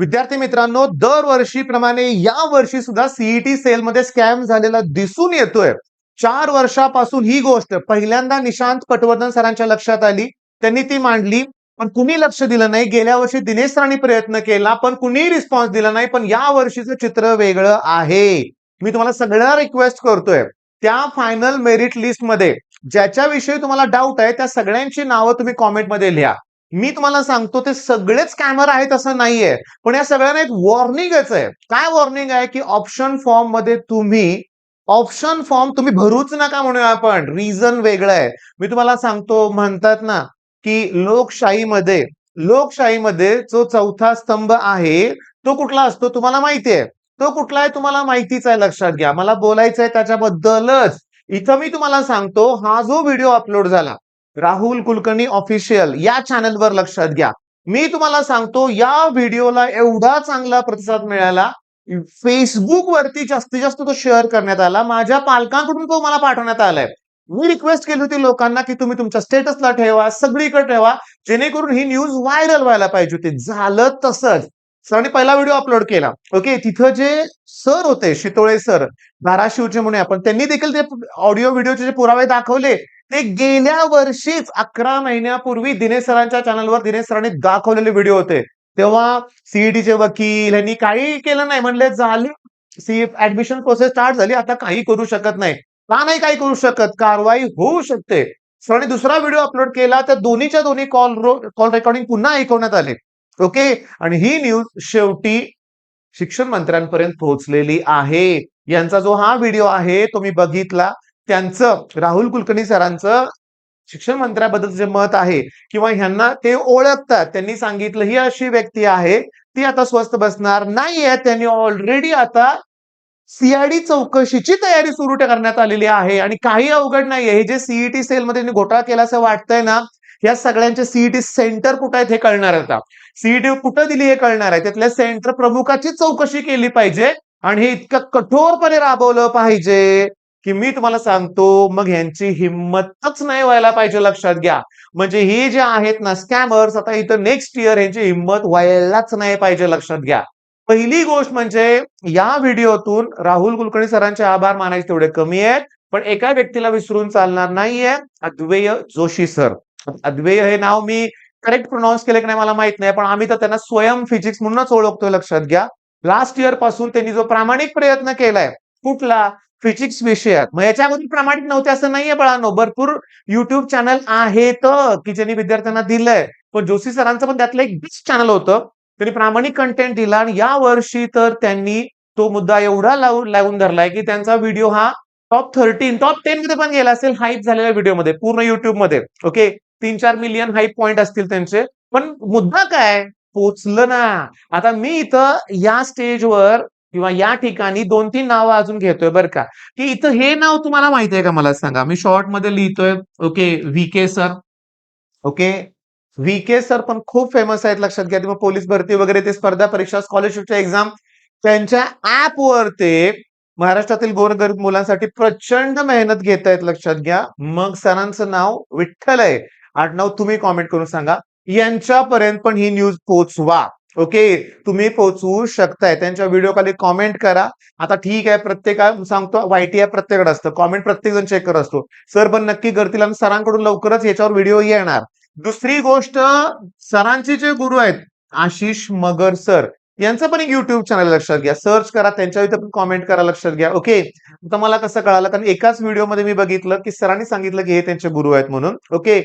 विद्यार्थी मित्रांनो, दरवर्षीप्रमाणे या वर्षी सुद्धा सीईटी सेलमध्ये स्कॅम झालेला दिसून येतोय. 4 वर्षापासून ही गोष्ट पहिल्यांदा निशांत पटवर्धन सरांच्या लक्षात आली. त्यांनी ती मांडली, पण कुणी लक्ष दिलं नाही. गेल्या वर्षी दिनेश सरांनी प्रयत्न केला, पण कुणीही रिस्पॉन्स दिला नाही. पण या वर्षीचं चित्र वेगळं आहे. मी तुम्हाला सगळ्यांना रिक्वेस्ट करतोय, त्या फायनल मेरिट लिस्ट मध्ये ज्याच्याविषयी तुम्हाला डाऊट आहे त्या सगळ्यांची नावं तुम्ही कॉमेंटमध्ये लिहा. मी तुम्हाला सांगतो ते सगळेच स्कॅमर आहेत असं नाहीये, पण या सगळ्यांना एक वॉर्निंगच आहे. काय वॉर्निंग आहे की ऑप्शन फॉर्म तुम्ही भरूच नका म्हणूया आपण. रिझन वेगळं आहे. मी तुम्हाला सांगतो, म्हणतात ना की लोकशाहीमध्ये जो चौथा स्तंभ आहे तो कुठला असतो तुम्हाला माहिती आहे. तो कुठला आहे तुम्हाला माहितीच आहे, लक्षात घ्या. मला बोलायचं आहे त्याच्याबद्दलच. इथं मी तुम्हाला सांगतो, हा जो व्हिडिओ अपलोड झाला राहुल कुलकर्णी ऑफिशियल या चॅनलवर, लक्षात घ्या. मी तुम्हाला सांगतो, या व्हिडिओला एवढा चांगला प्रतिसाद मिळाला. फेसबुक वरती जास्तीत जास्त तो शेअर करण्यात आला. माझ्या पालकांकडून तो मला पाठवण्यात आलाय. मी रिक्वेस्ट केली होती लोकांना की तुम्ही तुमच्या स्टेटसला ठेवा, सगळीकडे ठेवा, जेणेकरून ही न्यूज व्हायरल व्हायला पाहिजे होती. झालं तसंच. सरांनी पहिला व्हिडिओ अपलोड केला. ओके, तिथं जे सर होते, शितोळे सर, धाराशिवचे म्हणून आपण, त्यांनी देखील ते ऑडिओ व्हिडिओचे जे पुरावे दाखवले. ते गेल्या वर्षीच 11 महिन्यापूर्वी दिनेश सरांच्या चॅनलवर दिनेश सरांनी दाखवलेले व्हिडिओ होते. तेव्हा सीईटीचे वकील यांनी काही केलं नाही, म्हणले झाली ऍडमिशन प्रोसेस स्टार्ट झाली, आता काही करू शकत नाही. का नाही काही करू शकत? कारवाई होऊ शकते. सरांनी दुसरा व्हिडिओ अपलोड केला, तर दोन्हीच्या दोन्ही कॉल रेकॉर्डिंग पुन्हा ऐकवण्यात आले. ओके, आणि ही न्यूज शेवटी शिक्षण मंत्र्यांपर्यंत पोहोचलेली आहे. यांचा जो हा व्हिडिओ आहे तो मी बघितला. त्यांचं, राहुल कुलकर्णी सरांचं शिक्षण मंत्र्याबद्दल जे मत आहे किंवा ह्यांना ते ओळखतात, त्यांनी सांगितलं ही अशी व्यक्ती आहे, ती आता स्वस्थ बसणार नाहीये. त्यांनी ऑलरेडी आता सीआयडी चौकशीची तयारी सुरू करण्यात आलेली आहे. आणि काही अवघड नाहीये. हे जे सीईटी सेलमध्ये घोटाळा केला असं वाटतंय ना, या सगळ्यांचे सीईटी सेंटर कुठे आहेत हे कळणार आहे आता. सीईटी कुठं दिली हे कळणार आहे. त्यातल्या सेंटर प्रमुखाची चौकशी केली पाहिजे आणि हे इतकं कठोरपणे राबवलं पाहिजे की मी तुम्हाला सांगतो, मग ह्यांची हिंमतच नाही व्हायला पाहिजे, लक्षात घ्या. म्हणजे हे जे आहेत ना स्कॅमर्स, आता इथं नेक्स्ट इयर ह्यांची हिंमत व्हायलाच नाही पाहिजे, लक्षात घ्या. पहिली गोष्ट म्हणजे या व्हिडिओतून राहुल कुलकर्णी सरांचे आभार मानायचे तेवढे कमी आहेत, पण एका व्यक्तीला विसरून चालणार नाहीये, अद्वैय जोशी सर. अद्वैय हे नाव मी करेक्ट प्रोनाऊन्स केलं की नाही मला माहित नाही, पण आम्ही तर त्यांना स्वयं फिजिक्स म्हणूनच ओळखतोय, लक्षात घ्या. लास्ट इयर पासून त्यांनी जो प्रामाणिक प्रयत्न केलाय, कुठला? फिजिक्स विषयात. मग याच्यामध्ये प्रामाणिक नव्हते असं नाहीये बाळांनो. भरपूर युट्यूब चॅनल आहेत की ज्यांनी विद्यार्थ्यांना दिलंय, पण जोशी सरांचं पण त्यातलं एक बेस्ट चॅनल होतं. त्यांनी प्रामाणिक कंटेंट दिला आणि या वर्षी तर त्यांनी तो मुद्दा एवढा लावून धरलाय की त्यांचा व्हिडिओ हा टॉप 10 मध्ये पण गेला असेल, हाईप झालेल्या व्हिडिओमध्ये पूर्ण युट्यूब मध्ये. ओके, 3-4 मिलियन हाईप पॉइंट असतील त्यांचे. पण मुद्दा काय? पोचलं ना. आता मी इथं या स्टेजवर किंवा या ठिकाणी 2-3 नावं अजून घेतोय बरं का, की इथं हे नाव तुम्हाला माहिती आहे का मला सांगा. मी शॉर्ट मध्ये लिहितोय. Okay, V K sir. Okay, V K sir पण खूप फेमस आहेत, लक्षात घ्या. मग पोलीस भरती वगैरे ते स्पर्धा परीक्षा, स्कॉलरशिपच्या एक्झाम त्यांच्या ऍपवर ते महाराष्ट्रातील गोरगरीब मुलांसाठी प्रचंड मेहनत घेत आहेत, लक्षात घ्या. मग सरांचं नाव विठ्ठल आहे, आडनाव तुम्ही कॉमेंट करून सांगा. यांच्यापर्यंत पण ही न्यूज पोहोचवा. ओके, तुम्ही पोहोचवू शकताय. त्यांच्या व्हिडिओ खाली कॉमेंट करा. आता ठीक आहे, सांगतो वायटी आहे, प्रत्येकाकडे असतं कॉमेंट, प्रत्येक जण चेक करत असतो. सर पण नक्की करतील आणि सरांकडून लवकरच याच्यावर व्हिडिओ येणार. दुसरी गोष्ट, सरांचे जे गुरु आहेत आशिष मगर सर, यांचं पण एक युट्यूब चॅनल, लक्षात घ्या. सर्च करा, त्यांच्या इथे पण कॉमेंट करा, लक्षात घ्या. ओके, आता मला कसं कळालं, कारण एकाच व्हिडिओमध्ये मी बघितलं की सरांनी सांगितलं की हे त्यांचे गुरु आहेत म्हणून. ओके,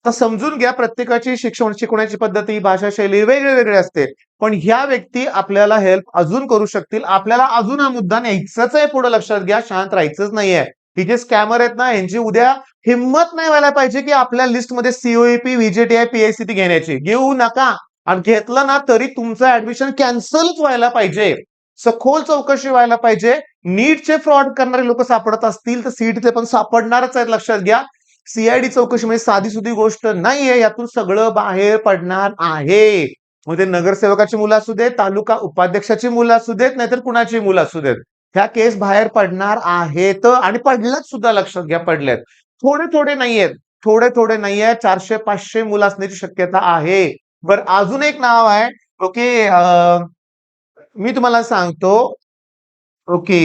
तर समजून घ्या, प्रत्येकाची शिकवण्याची पद्धती, भाषा शैली वेगळी असते. पण ह्या व्यक्ती आपल्याला हेल्प अजून करू शकतील. आपल्याला अजून हा मुद्दा न्यायचाच आहे पुढे, लक्षात घ्या. शांत राहायचंच नाहीये. ही जे स्कॅमर आहेत ना, यांची उद्या हिंमत नाही व्हायला पाहिजे की आपल्या लिस्टमध्ये सीओईपी, व्हीजेटीआय, पीएससीटी घेण्याची. घेऊ नका. आणि घेतलं ना तरी तुमचं ऍडमिशन कॅन्सलच व्हायला पाहिजे. सखोल चौकशी व्हायला पाहिजे. नीटचे फ्रॉड करणारे लोक सापडत असतील तर सीईटीचे पण सापडणारच आहेत, लक्षात घ्या. सीआयडी चौकशी म्हणजे साधी सुधी गोष्ट नाहीये. यातून सगळं बाहेर पडणार आहे. मग ते नगरसेवकाची मुलं असू देत, तालुका उपाध्यक्षाची मुलं असू देत, नाहीतर कुणाची मुलं असू देत, ह्या केस बाहेर पडणार आहेत. आणि पडल्यात सुद्धा, लक्षात घ्या, पडल्यात. थोडे थोडे नाहीयेत. 400-500 मुलं असण्याची शक्यता आहे. बरं, अजून एक नाव आहे. ओके, मी तुम्हाला सांगतो. ओके.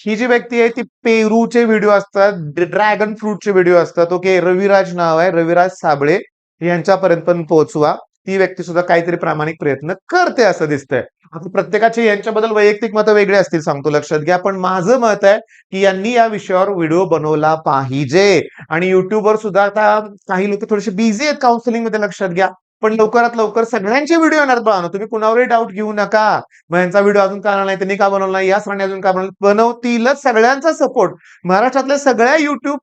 ही जी व्यक्ती आहे ती पेरूचे व्हिडिओ असतात, ड्रॅगन फ्रूटचे व्हिडिओ असतात. ओके. रविराज नाव आहे, रविराज साबळे. यांच्यापर्यंत पण पोहोचवा. ती व्यक्ती सुद्धा काहीतरी प्रामाणिक प्रयत्न करते असं दिसतंय. आता प्रत्येकाची यांच्याबद्दल वैयक्तिक मतं वेगळी असतील, सांगतो लक्षात घ्या. पण माझं मत आहे की यांनी या विषयावर व्हिडिओ बनवला पाहिजे. आणि युट्यूबवर सुद्धा आता काही लोक थोडेसे बिझी आहेत काउन्सिलिंग मध्ये, लक्षात घ्या. पण लवकरात लवकर सगळ्यांचे व्हिडिओ येणार बाळांनो. तुम्ही कुणावरही डाऊट घेऊ नका. मग यांचा व्हिडिओ अजून का आला नाही, त्यांनी का बनवला नाही, या सरांनी अजून का बनवतीलच. सगळ्यांचा सपोर्ट, महाराष्ट्रातल्या सगळ्या युट्यूब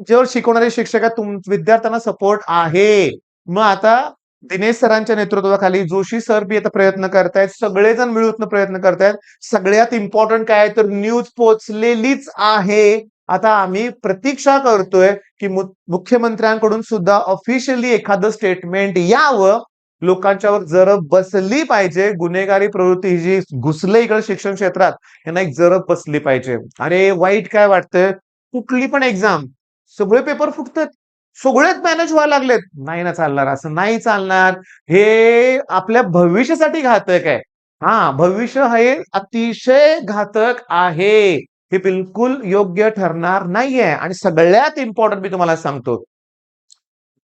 जेव्हा शिकवणारे शिक्षक आहेत, विद्यार्थ्यांना सपोर्ट आहे. मग आता दिनेश सरांच्या नेतृत्वाखाली जोशी सर बी आता प्रयत्न करतायत, सगळेजण मिळून प्रयत्न करतायत. सगळ्यात इम्पॉर्टंट काय तर न्यूज पोचलेलीच आहे. आता आम्ही प्रतीक्षा करतोय की मुख्यमंत्र्यांकडून सुद्धा ऑफिशियली एखादं स्टेटमेंट यावं. लोकांच्यावर जरब बसली पाहिजे. गुन्हेगारी प्रवृत्ती ही जी घुसले इकडे शिक्षण क्षेत्रात, यांना एक जरब बसली पाहिजे. अरे वाईट काय वाटतंय, कुठली पण एक्झाम सगळे पेपर फुटतात, सगळेच मॅनेज व्हायला लागलेत. नाही ना चालणार, असं नाही चालणार. हे आपल्या भविष्यासाठी घातक आहे. हा, भविष्य हे अतिशय घातक आहे. हे बिलकुल योग्य ठरणार नाहीये. आणि सगळ्यात इम्पॉर्टंट मी तुम्हाला सांगतो,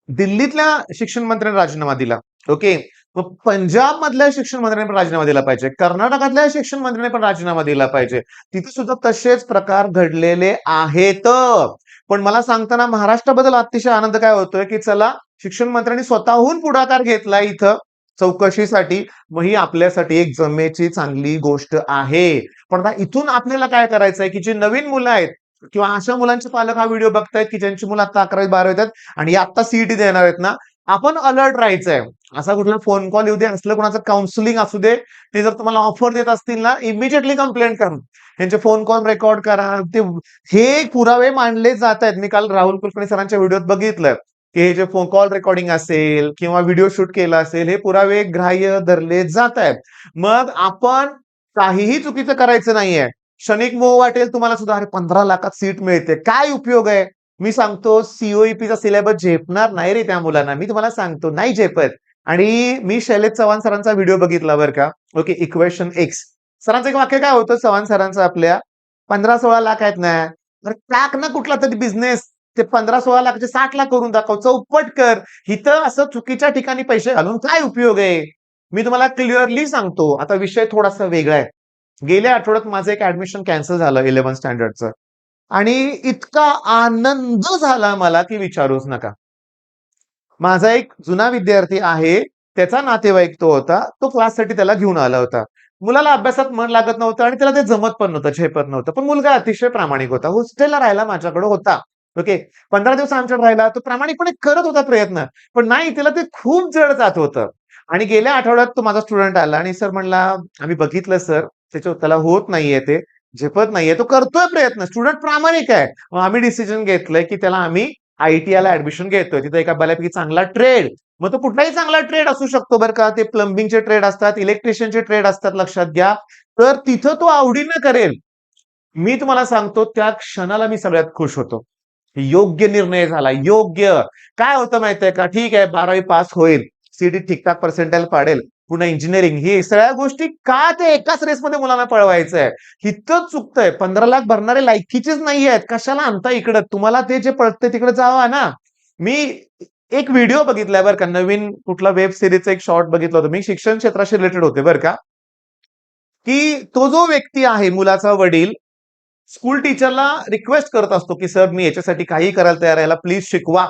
दिल्लीतल्या शिक्षण मंत्र्यांनी राजीनामा दिला. ओके. मग पंजाब मधल्या शिक्षण मंत्र्यांनी पण राजीनामा दिला पाहिजे, कर्नाटकातल्या शिक्षण मंत्र्यांनी पण राजीनामा दिला पाहिजे. तिथे सुद्धा तसेच प्रकार घडलेले आहेत. पण मला सांगताना महाराष्ट्राबद्दल अतिशय आनंद काय होतोय की चला, शिक्षण मंत्र्यांनी स्वतःहून पुढाकार घेतला इथं चौकशीसाठी. मग ही आपल्यासाठी एक जमेची चांगली गोष्ट आहे. पण आता इथून आपल्याला काय करायचंय की जी नवीन मुलं आहेत किंवा अशा मुलांचे पालक हा व्हिडिओ बघतायत की ज्यांची मुलं आता 11वी-12वीत आहेत आणि आता सीईटी देणार आहेत ना, आपण अलर्ट राहायचंय. असा कुठला फोन कॉल येऊ दे, असलं कोणाचं काउन्सिलिंग असू दे, ते जर तुम्हाला ऑफर देत असतील ना, इमिजिएटली कंप्लेंट करा. त्यांचे फोन कॉल रेकॉर्ड करा. ते हे पुरावे मांडले जात आहेत. मी काल राहुल कुलकर्णी सरांच्या व्हिडिओत बघितलं की हे जे फोन कॉल रेकॉर्डिंग असेल किंवा व्हिडिओ शूट केला असेल, हे पुरावे ग्राह्य धरले जात आहेत. मग आपण काहीही चुकीचं करायचं नाहीये. क्षणिक मोह वाटेल तुम्हाला सुद्धा, अरे 15 लाखात सीट मिळते, काय उपयोग आहे. मी सांगतो सीओईपीचा सिलेबस झेपणार नाही रे त्या मुलांना. मी तुम्हाला सांगतो नाही झेपत. आणि मी शैलेश चव्हाण सरांचा व्हिडिओ बघितला बरं का. ओके. इक्वेशन एक्स सरांचं एक वाक्य काय होतं चव्हाण सरांचं, आपल्या 15-16 लाख आहेत ना, तर टाक ना कुठला तरी बिझनेस. ते 15-16 लाखाचे 60 लाख करून दाखव, चौपट कर. इथं असं चुकीच्या ठिकाणी पैसे घालून काय उपयोग आहे. मी तुम्हाला क्लिअरली सांगतो. आता विषय थोडासा वेगळा आहे. गेल्या आठवड्यात माझं एक ऍडमिशन कॅन्सल झालं 11th स्टँडर्डचं. आणि इतका आनंद झाला मला की विचारूच नका. माझा एक जुना विद्यार्थी आहे, त्याचा नातेवाईक तो होता. तो क्लाससाठी त्याला घेऊन आला होता. मुलाला अभ्यासात मन लागत नव्हतं आणि त्याला ते जमत पण नव्हतं, झेपत नव्हतं. पण मुलगा अतिशय प्रामाणिक होता. हॉस्टेलला राहायला माझ्याकडे होता. ओके. 15 दिवस आमच्याकडे राहिला. तो प्रामाणिकपणे करत होता प्रयत्न. पण नाही, त्याला ते खूप जड जात होतं. आणि गेल्या आठवड्यात तो माझा स्टुडंट आला आणि सर म्हणला, आम्ही बघितलं सर, त्याला होत नाहीये, ते झेपत नाहीये. तो करतोय प्रयत्न, स्टुडंट प्रामाणिक आहे. मग आम्ही डिसिजन घेतलंय की त्याला आम्ही आयटीआयला ऍडमिशन घेतोय. तिथे एका बऱ्यापैकी चांगला ट्रेड, मग तो कुठलाही चांगला ट्रेड असू शकतो बरं का. ते प्लंबिंगचे ट्रेड असतात, इलेक्ट्रिशियनचे ट्रेड असतात, लक्षात घ्या. तर तिथं तो आवडीनं करेल. मी तुम्हाला सांगतो त्या क्षणाला मी सगळ्यात खुश होतो. योग्य निर्णय झाला, योग्य. काय होतं माहितीये का, ठीक आहे 12वी पास होईल, सीईटी ठीकठाक पर्सेंटाईल पाडेल, पुन्हा इंजिनिअरिंग, ही सगळ्या गोष्टी का ते एकाच रेसमध्ये मुलांना पळवायचंय. इथं चुकतंय. 15 लाख भरणारे लायकीचेच नाही आहेत, कशाला आणता इकडं. तुम्हाला ते जे पळतंय तिकडे जावा ना. मी एक व्हिडिओ बघितलाय बरं का, नवीन कुठला वेब सिरीजचा एक शॉर्ट बघितलं होतं मी, शिक्षण क्षेत्राशी रिलेटेड होते बरं का, की तो जो व्यक्ती आहे, मुलाचा वडील, स्कूल टीचरला रिक्वेस्ट करत असतो की सर मी याच्यासाठी काही करायला तयार आहे, याला प्लीज शिकवा.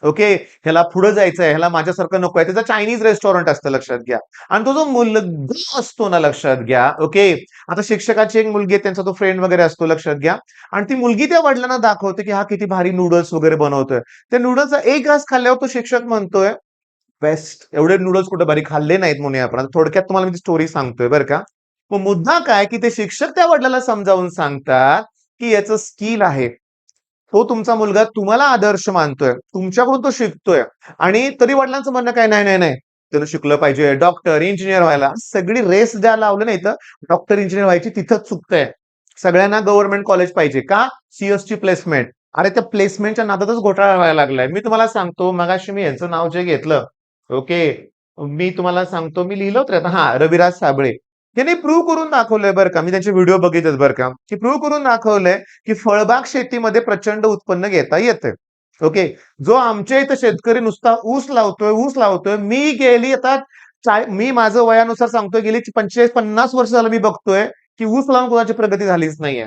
ओके. ह्याला पुढे जायचंय, ह्याला माझ्यासारखं नको आहे. त्याचं चायनीज रेस्टॉरंट असतं, लक्षात घ्या. आणि तो जो मुलगा असतो ना, लक्षात घ्या. ओके. आता शिक्षकाची एक मुलगी आहे, त्यांचा तो फ्रेंड वगैरे असतो, लक्षात घ्या. आणि ती मुलगी त्या वडिलांना दाखवते की हा किती भारी नूडल्स वगैरे बनवतोय. त्या नूडल्सचा एक घास खाल्ल्यावर तो शिक्षक म्हणतोय, बेस्ट, एवढे नूडल्स कुठे भारी खाल्ले नाहीत म्हणून आपण. आता थोडक्यात तुम्हाला मी स्टोरी सांगतोय बरं का. मग मुद्दा काय की ते शिक्षक त्या वडिलाला समजावून सांगतात की याचं स्किल आहे, तो तुमचा मुलगा तुम्हाला आदर्श मानतोय, तुमच्याकडून तो शिकतोय. आणि तरी वडिलांचं म्हणणं काय, नाही नाही नाही, त्यानं शिकलं पाहिजे, डॉक्टर इंजिनियर व्हायला. सगळी रेस ज्या लावलं नाही तर डॉक्टर इंजिनियर व्हायची, तिथंच चुकतंय. सगळ्यांना गव्हर्नमेंट कॉलेज पाहिजे का, सीएसची प्लेसमेंट. अरे त्या प्लेसमेंटच्या नादातच घोटाळा व्हायला लागलाय. मी तुम्हाला सांगतो, मगाशी मी यांचं नाव जे घेतलं, ओके, मी तुम्हाला सांगतो, मी लिहिलं होतं आता रविराज साबळे. त्यांनी प्रूव्ह करून दाखवलंय बरं का. मी त्यांचे व्हिडिओ बघितलेत बरं का, की प्रूव्ह करून दाखवलंय, की फळबाग शेतीमध्ये प्रचंड उत्पन्न घेता येतंय. ओके. जो आमच्या इथं शेतकरी नुसता ऊस लावतोय. मी गेली आता मी माझं वयानुसार सांगतोय, गेली 45-50 वर्ष झालं मी बघतोय, की ऊस लावून कोणाची प्रगती झालीच नाहीये.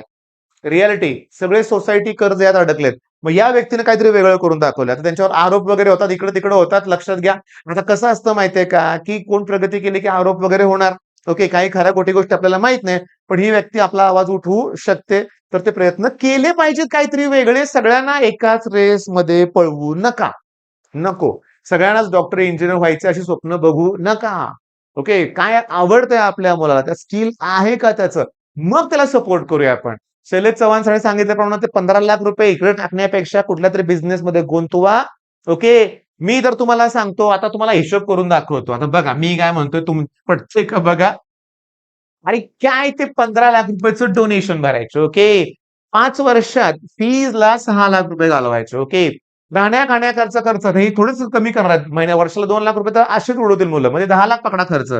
रियालिटी सगळे सोसायटी कर्ज यात अडकलेत. मग या व्यक्तीने काहीतरी वेगळं करून दाखवलं. आता त्यांच्यावर आरोप वगैरे होतात, इकडे-तिकडे होतात, लक्षात घ्या. आता कसं असतं माहितीये का, की कोण प्रगती केली की आरोप वगैरे होणार. ओके, काही खऱ्या खोटी गोष्टी आपल्याला माहित नाही. पण ही व्यक्ती आपला आवाज उठवू शकते. तर ते प्रयत्न केले पाहिजेत काहीतरी वेगळे. सगळ्यांना एकाच रेसमध्ये पळवू नका. नको. सगळ्यांनाच डॉक्टर, इंजिनियर व्हायचे अशी स्वप्न बघू नका. ओके. काय आवडतंय आपल्या मुलाला, त्या स्किल आहे का त्याचं? मग त्याला सपोर्ट करूया आपण. शैलेश चव्हाण सरांनी सांगितल्याप्रमाणे ते 15 लाख रुपये इकडे टाकण्यापेक्षा कुठल्यातरी बिझनेसमध्ये गुंतवा. ओके. मी तर तुम्हाला सांगतो, आता तुम्हाला हिशोब करून दाखवतो. आता बघा मी काय म्हणतोय, पटतंय का बघा. आणि काय ते 15 लाख रुपयाचं डोनेशन भरायचं. ओके. 5 वर्षात फीजला 6 लाख रुपये घालवायचे. ओके. राहण्या-खाण्या खर्च हे थोडंसं कमी करणार. वर्षाला 2 लाख रुपये तर असेच उडवतील मुलं. म्हणजे 10 लाख पकडा खर्च.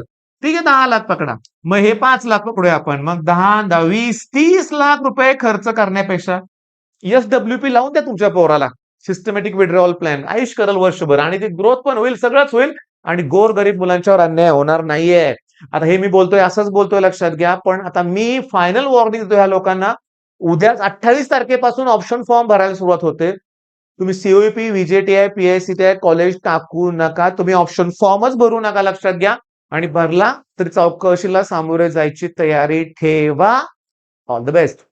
ठीक आहे 10 लाख पकडा. मग हे 5 लाख पकडूया आपण. मग 10, 10, 20, 30 लाख रुपये खर्च करण्यापेक्षा एस-डब्ल्यू-पी लावून द्या तुमच्या पोराला. Systematic withdrawal plan. आयुष करेल वर्षभर आणि ती ग्रोथ पण होईल, सगळंच होईल आणि गोरगरीब मुलांच्यावर अन्याय होणार नाहीये. आता हे मी बोलतोय असंच बोलतोय लक्षात घ्या. पण आता मी फायनल वॉर्निंग देतो ह्या लोकांना. उद्या 28 तारखेपासून ऑप्शन फॉर्म भरायला सुरुवात होते. तुम्ही सीओईपी, व्हीजेटीआय, पीआयसीटीआय कॉलेज टाकू नका. तुम्ही ऑप्शन फॉर्मच भरू नका लक्षात घ्या. आणि भरला तरी चौकशीला सामोरे जायची तयारी ठेवा. All the best.